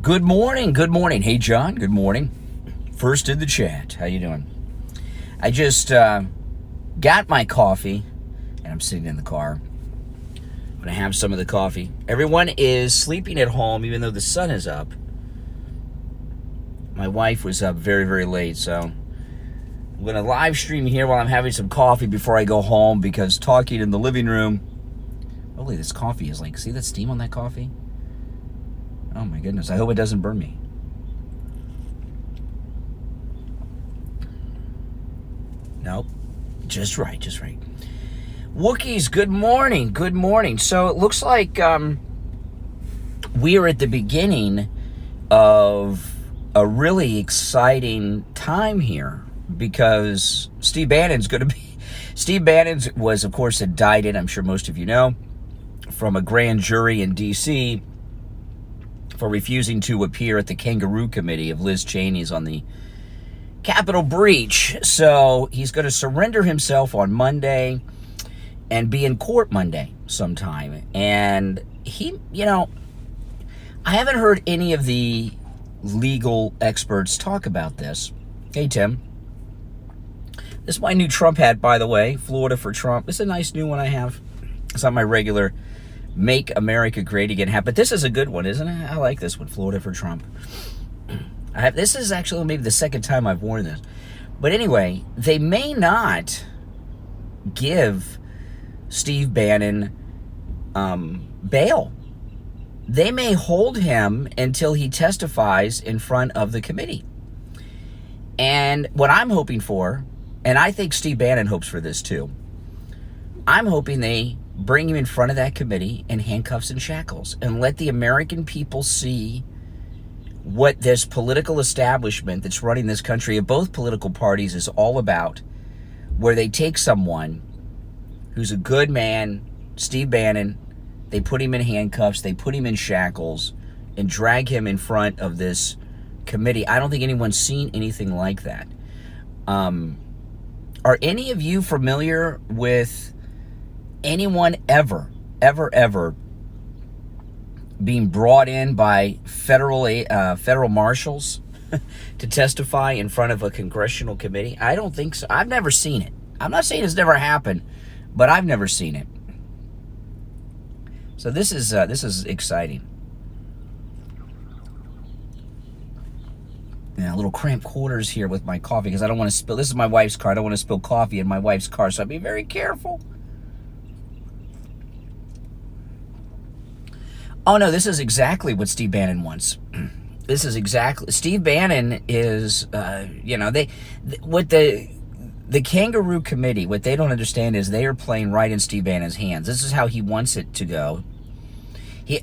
Good morning. Good morning. Hey, John. Good morning. First in the chat. How you doing? I just got my coffee, and I'm sitting in the car. I'm going to have some of the coffee. Everyone is sleeping at home, even though the sun is up. My wife was up very, very late, so I'm going to live stream here while I'm having some coffee before I go home, because talking in the living room... Holy, this coffee is like... See that steam on that coffee? Oh my goodness, I hope it doesn't burn me. Nope, just right. Wookiees, good morning, good morning. So it looks like we are at the beginning of a really exciting time here, because Steve Bannon was, of course, indicted, I'm sure most of you know, from a grand jury in D.C., for refusing to appear at the Kangaroo Committee of Liz Cheney's on the Capitol breach. So he's going to surrender himself on Monday and be in court Monday sometime. And he, I haven't heard any of the legal experts talk about this. Hey, Tim. This is my new Trump hat, by the way. Florida for Trump. This is a nice new one I have. It's not my regular Make America Great Again hat, but this is a good one, isn't it? I like this one, Florida for Trump. This is actually maybe the second time I've worn this. But anyway, they may not give Steve Bannon bail. They may hold him until he testifies in front of the committee. And what I'm hoping for, and I think Steve Bannon hopes for this too, I'm hoping they bring him in front of that committee in handcuffs and shackles and let the American people see what this political establishment that's running this country of both political parties is all about, where they take someone who's a good man, Steve Bannon, they put him in handcuffs, they put him in shackles, and drag him in front of this committee. I don't think anyone's seen anything like that. Are any of you familiar with anyone ever being brought in by federal marshals to testify in front of a congressional committee? I don't think so. I've never seen it. I'm not saying it's never happened, but I've never seen it. So this is exciting. Now, a little cramped quarters here with my coffee because I don't want to spill. This is my wife's car. I don't want to spill coffee in my wife's car, so I'll be very careful. Oh, no, this is exactly what Steve Bannon wants. This is exactly... Steve Bannon is, what the Kangaroo Committee, what they don't understand is they are playing right in Steve Bannon's hands. This is how he wants it to go.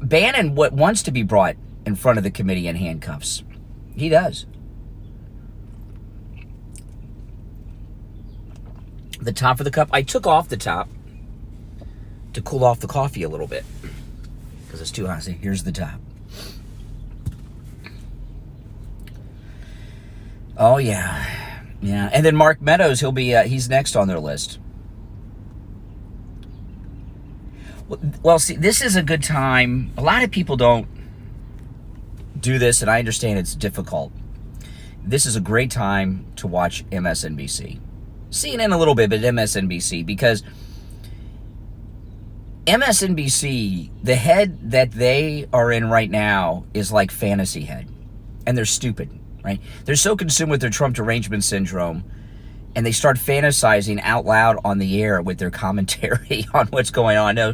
Bannon wants to be brought in front of the committee in handcuffs. He does. The top of the cup, I took off the top to cool off the coffee a little bit, because it's too hot. See, here's the top. Oh, yeah. Yeah. And then Mark Meadows, he's next on their list. Well, see, this is a good time. A lot of people don't do this, and I understand it's difficult. This is a great time to watch MSNBC. CNN a little bit, but MSNBC, because MSNBC, the head that they are in right now is like fantasy head. And they're stupid, right? They're so consumed with their Trump derangement syndrome, and they start fantasizing out loud on the air with their commentary on what's going on. No,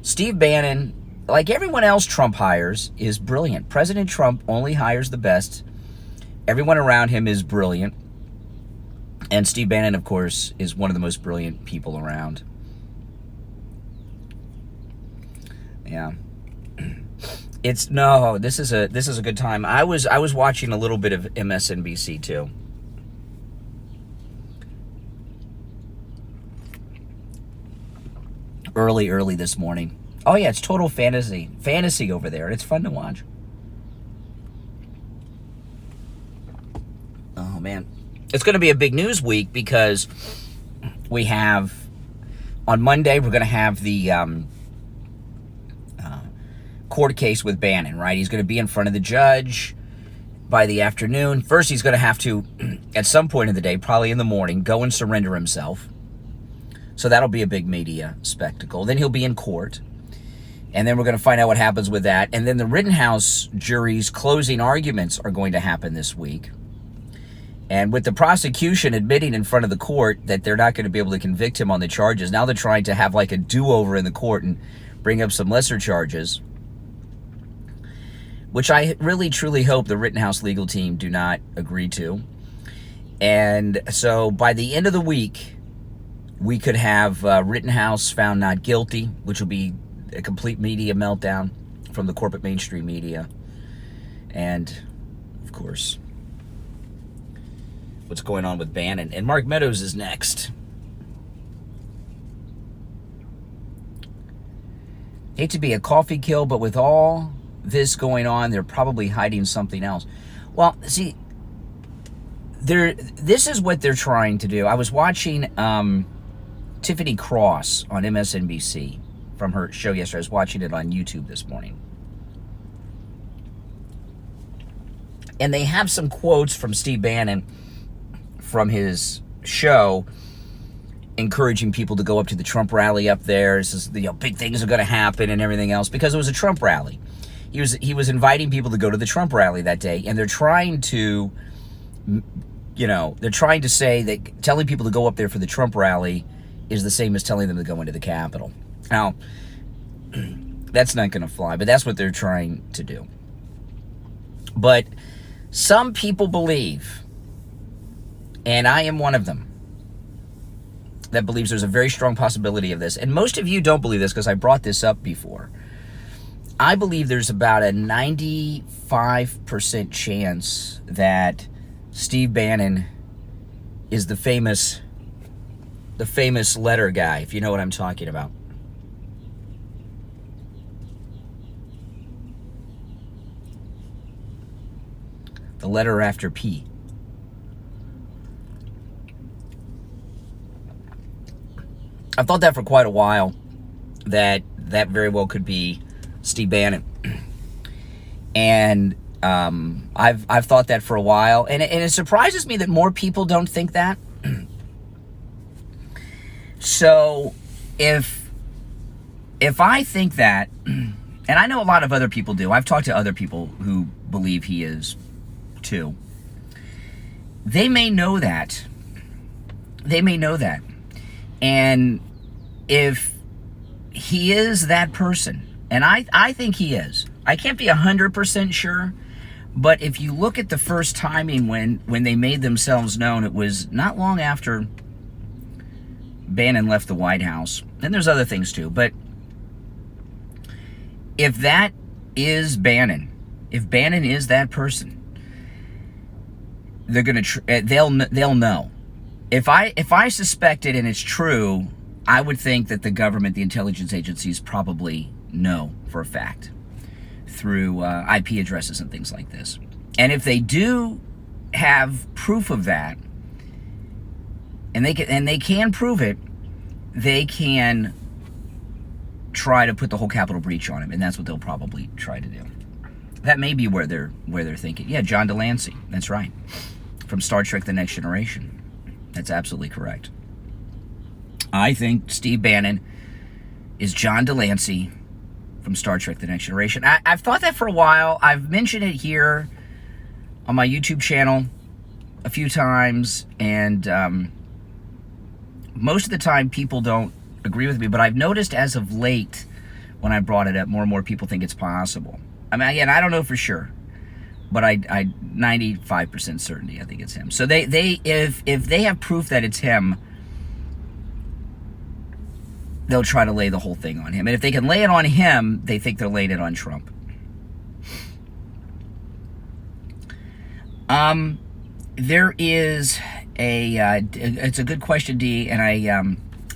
Steve Bannon, like everyone else Trump hires, is brilliant. President Trump only hires the best. Everyone around him is brilliant. And Steve Bannon, of course, is one of the most brilliant people around. Yeah. This is a good time. I was watching a little bit of MSNBC too. Early this morning. Oh yeah, it's total fantasy over there. It's fun to watch. Oh man. It's going to be a big news week because we have, on Monday, we're going to have the court case with Bannon, right? He's going to be in front of the judge by the afternoon. First, he's going to have to, at some point in the day, probably in the morning, go and surrender himself. So that'll be a big media spectacle. Then he'll be in court. And then we're going to find out what happens with that. And then the Rittenhouse jury's closing arguments are going to happen this week. And with the prosecution admitting in front of the court that they're not going to be able to convict him on the charges, now they're trying to have like a do-over in the court and bring up some lesser charges, which I really, truly hope the Rittenhouse legal team do not agree to. And so by the end of the week, we could have Rittenhouse found not guilty, which will be a complete media meltdown from the corporate mainstream media. And, of course, what's going on with Bannon. And Mark Meadows is next. Hate to be a coffee kill, but with all this going on, they're probably hiding something else. Well, see, this is what they're trying to do. I was watching Tiffany Cross on MSNBC from her show yesterday. I was watching it on YouTube this morning. And they have some quotes from Steve Bannon from his show encouraging people to go up to the Trump rally up there. It says, big things are going to happen and everything else, because it was a Trump rally. He was inviting people to go to the Trump rally that day, and they're trying to, they're trying to say that telling people to go up there for the Trump rally is the same as telling them to go into the Capitol. Now, that's not going to fly, but that's what they're trying to do. But some people believe, and I am one of them, that believes there's a very strong possibility of this. And most of you don't believe this because I brought this up before. I believe there's about a 95% chance that Steve Bannon is the famous letter guy, if you know what I'm talking about. The letter after P. I've thought that for quite a while, that very well could be Steve Bannon. And I've thought that for a while, and it surprises me that more people don't think that. So if I think that, and I know a lot of other people do, I've talked to other people who believe he is too. They may know that. And if he is that person, and I think he is, I can't be 100% sure, but if you look at the first timing when they made themselves known, it was not long after Bannon left the White House. And there's other things too, but if that is Bannon, if Bannon is that person, they're gonna they'll know. If I suspect it and it's true, I would think that the government, the intelligence agencies, probably know for a fact through IP addresses and things like this. And if they do have proof of that, and they can prove it, they can try to put the whole Capitol breach on him, and that's what they'll probably try to do. That may be where they're thinking. Yeah, John Delancey. That's right, from Star Trek: The Next Generation. That's absolutely correct. I think Steve Bannon is John Delancey from Star Trek: The Next Generation. I've thought that for a while. I've mentioned it here on my YouTube channel a few times, and most of the time people don't agree with me, but I've noticed as of late, when I brought it up, more and more people think it's possible. I mean, again, I don't know for sure, but I 95% certainty I think it's him. So if they have proof that it's him, they'll try to lay the whole thing on him. And if they can lay it on him, they think they're laying it on Trump. There is it's a good question, D, and I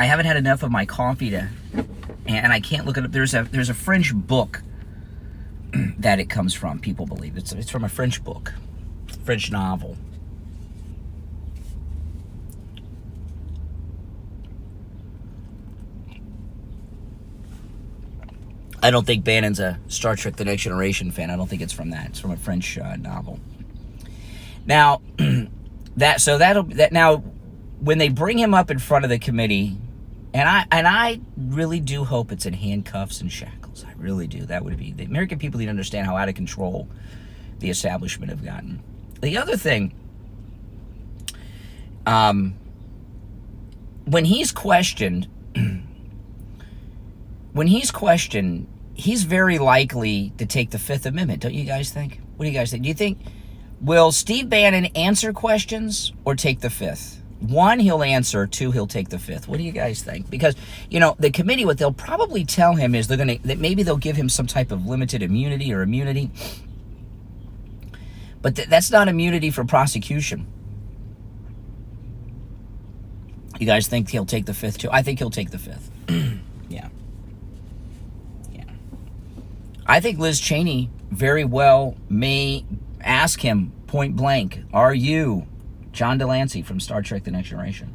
haven't had enough of my coffee and I can't look it up. There's a French book that it comes from, people believe. It's from a French book, French novel. I don't think Bannon's a Star Trek The Next Generation fan. I don't think it's from that. It's from a French novel. Now, now when they bring him up in front of the committee, and I really do hope it's in handcuffs and shackles. I really do. That would be, the American people need to understand how out of control the establishment have gotten. The other thing, when he's questioned, he's very likely to take the Fifth Amendment, don't you guys think? What do you guys think? Do you think, will Steve Bannon answer questions or take the Fifth? 1, he'll answer. 2, he'll take the Fifth. What do you guys think? Because, the committee, what they'll probably tell him is that maybe they'll give him some type of limited immunity or immunity. But that's not immunity for prosecution. You guys think he'll take the Fifth too? I think he'll take the Fifth. Yeah. I think Liz Cheney very well may ask him point blank, are you John Delancey from Star Trek The Next Generation?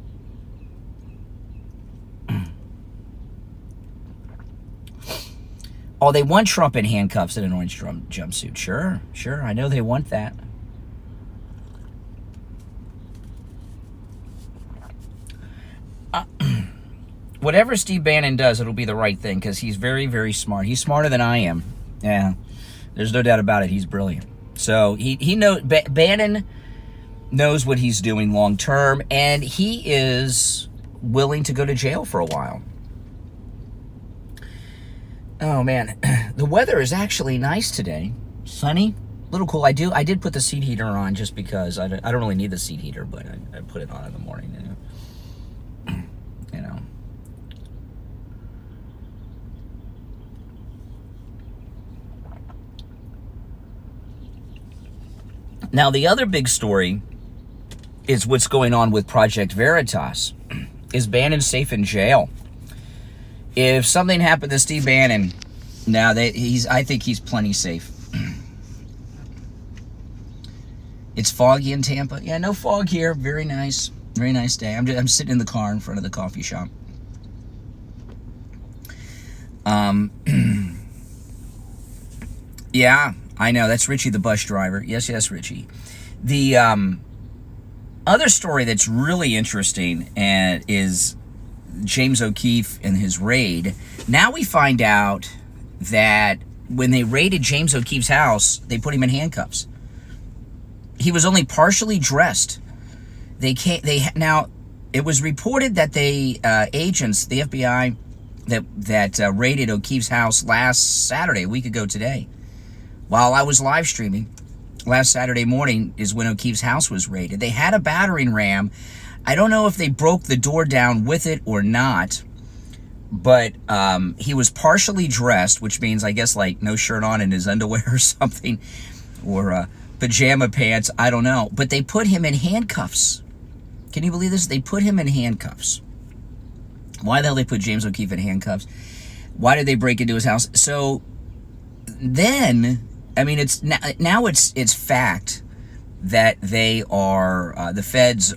Oh, they want Trump in handcuffs in an orange jumpsuit. Sure. I know they want that. Whatever Steve Bannon does, it'll be the right thing because he's very, very smart. He's smarter than I am. Yeah, there's no doubt about it. He's brilliant. So he knows, Bannon knows what he's doing long term, and he is willing to go to jail for a while. Oh man, the weather is actually nice today. Sunny, a little cool. I did put the seat heater on just because I don't really need the seat heater, but I put it on in the morning. Now, the other big story is what's going on with Project Veritas. Is Bannon safe in jail? If something happened to Steve Bannon, I think he's plenty safe. It's foggy in Tampa. Yeah, no fog here. Very nice day. I'm sitting in the car in front of the coffee shop. Yeah. I know, that's Richie the bus driver. Yes, Richie. The other story that's really interesting is James O'Keefe and his raid. Now we find out that when they raided James O'Keefe's house, they put him in handcuffs. He was only partially dressed. Now, it was reported that agents, the FBI, that raided O'Keefe's house last Saturday, a week ago today. While I was live streaming, last Saturday morning is when O'Keefe's house was raided. They had a battering ram. I don't know if they broke the door down with it or not, but he was partially dressed, which means, I guess, like no shirt on and his underwear or something, or pajama pants, I don't know. But they put him in handcuffs. Can you believe this? They put him in handcuffs. Why the hell they put James O'Keefe in handcuffs? Why did they break into his house? So then, I mean, it's fact that they are, the feds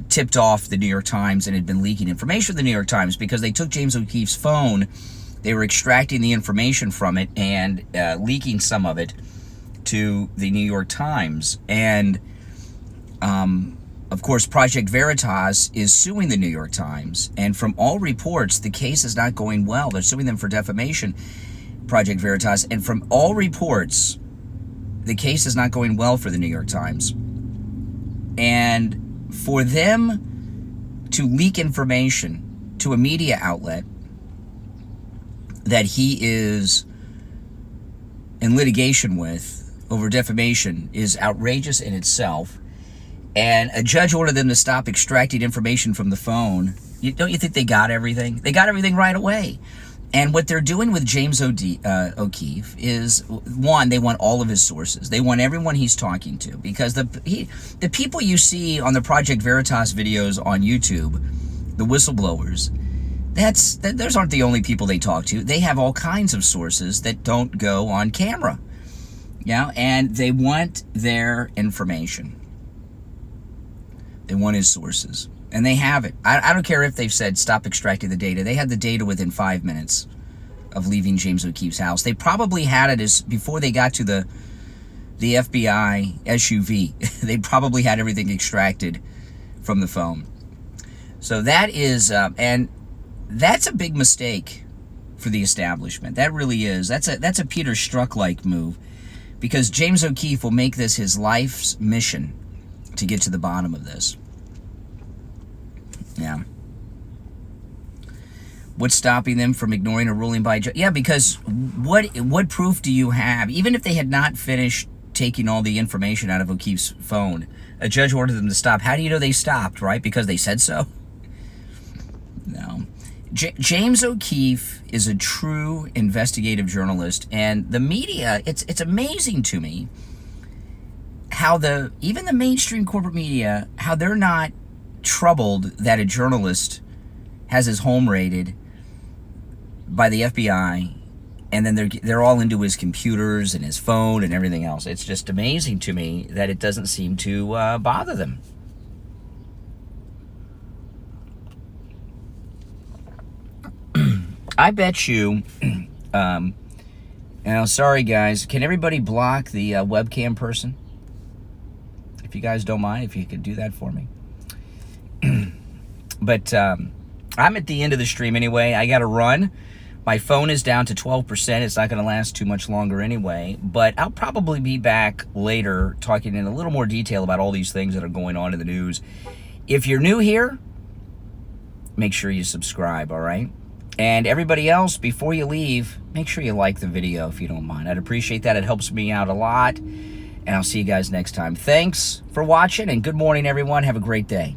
tipped off the New York Times and had been leaking information from the New York Times because they took James O'Keefe's phone, they were extracting the information from it and leaking some of it to the New York Times. And, of course, Project Veritas is suing the New York Times. And from all reports, the case is not going well. They're suing them for defamation, Project Veritas, and from all reports, the case is not going well for the New York Times. And for them to leak information to a media outlet that he is in litigation with over defamation is outrageous in itself. And a judge ordered them to stop extracting information from the phone. Don't you think they got everything? They got everything right away. And what they're doing with James O'Keefe is, one, they want all of his sources. They want everyone he's talking to, because the people you see on the Project Veritas videos on YouTube, the whistleblowers, those aren't the only people they talk to. They have all kinds of sources that don't go on camera. Yeah, and they want their information. They want his sources. And they have it. I don't care if they've said stop extracting the data. They had the data within 5 minutes of leaving James O'Keefe's house. They probably had it as before they got to the FBI SUV. They probably had everything extracted from the phone. So that is, and that's a big mistake for the establishment. That really is. That's a Peter Strzok-like move, because James O'Keefe will make this his life's mission to get to the bottom of this. Yeah. What's stopping them from ignoring a ruling by a judge? Yeah, because what proof do you have? Even if they had not finished taking all the information out of O'Keefe's phone, a judge ordered them to stop. How do you know they stopped, right? Because they said so? No. James O'Keefe is a true investigative journalist, and the media, it's amazing to me how even the mainstream corporate media, how they're not troubled that a journalist has his home raided by the FBI, and then they're all into his computers and his phone and everything else. It's just amazing to me that it doesn't seem to bother them. I bet you, now sorry guys, can everybody block the webcam person? If you guys don't mind, if you could do that for me. But I'm at the end of the stream anyway. I got to run. My phone is down to 12%. It's not going to last too much longer anyway. But I'll probably be back later talking in a little more detail about all these things that are going on in the news. If you're new here, make sure you subscribe, all right? And everybody else, before you leave, make sure you like the video if you don't mind. I'd appreciate that. It helps me out a lot. And I'll see you guys next time. Thanks for watching, and good morning, everyone. Have a great day.